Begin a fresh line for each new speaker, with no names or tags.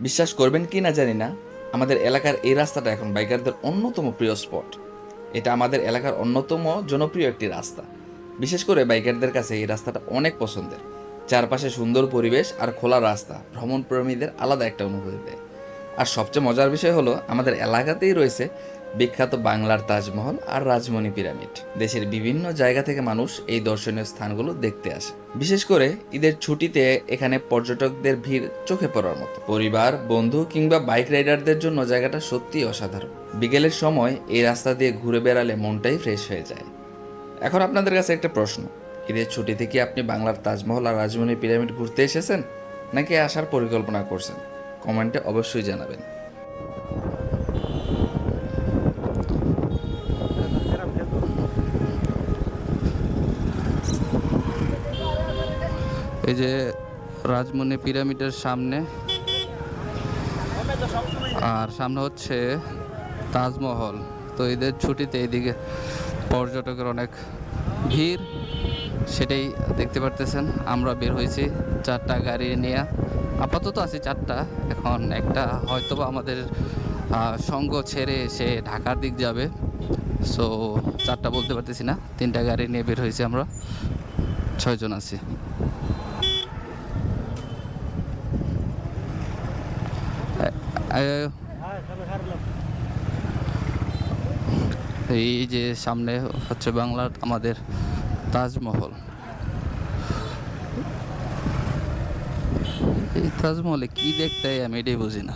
বিশ্বাস করবেন কি না জানি না, আমাদের এলাকার এই রাস্তাটা এখন বাইকারদের অন্যতম প্রিয় স্পট। এটা আমাদের এলাকার অন্যতম জনপ্রিয় একটি রাস্তা। বিশেষ করে বাইকারদের কাছে এই রাস্তাটা অনেক পছন্দের। চারপাশে সুন্দর পরিবেশ আর খোলা রাস্তা ভ্রমণ প্রেমীদের আলাদা একটা অনুভূতি দেয়। আর সবচেয়ে মজার বিষয় হলো আমাদের এলাকাতেই রয়েছে বিখ্যাত বাংলার তাজমহল আর রাজমণি পিরামিড। দেশের বিভিন্ন জায়গা থেকে মানুষ এই দর্শনীয় স্থানগুলো দেখতে আসে। বিশেষ করে ঈদের ছুটিতে এখানে পর্যটকদের ভিড় চোখে পড়ার মতো। পরিবার, বন্ধু কিংবা বাইক রাইডারদের জন্য জায়গাটা সত্যিই অসাধারণ। বিকেলের সময় এই রাস্তা দিয়ে ঘুরে বেড়ালে মনটাই ফ্রেশ হয়ে যায়। এখন আপনাদের কাছে একটা প্রশ্ন, ঈদের ছুটিতে কি আপনি বাংলার তাজমহল আর রাজমণি পিরামিড ঘুরতে এসেছেন, নাকি আসার পরিকল্পনা করছেন? কমেন্টে অবশ্যই জানাবেন। এই যে রাজমণি পিরামিডের সামনে, আর সামনে হচ্ছে তাজমহল। তো ঈদের ছুটিতে এইদিকে পর্যটকের অনেক ভিড়, সেটাই দেখতে পারতেছেন। আমরা বের হয়েছি 4টা গাড়ি নিয়ে, আপাতত আছি 4টা। এখন একটা হয়তোবা আমাদের সঙ্গ ছেড়ে সে ঢাকার দিক যাবে। সো 4টা বলতে পারতেছি না, 3টা গাড়ি নিয়ে বের হয়েছি আমরা, 6 জন আছি। এই যে সামনে হচ্ছে বাংলার আমাদের তাজমহল। এই তাজমহলে কি দেখতে আমি এটাই বুঝি না।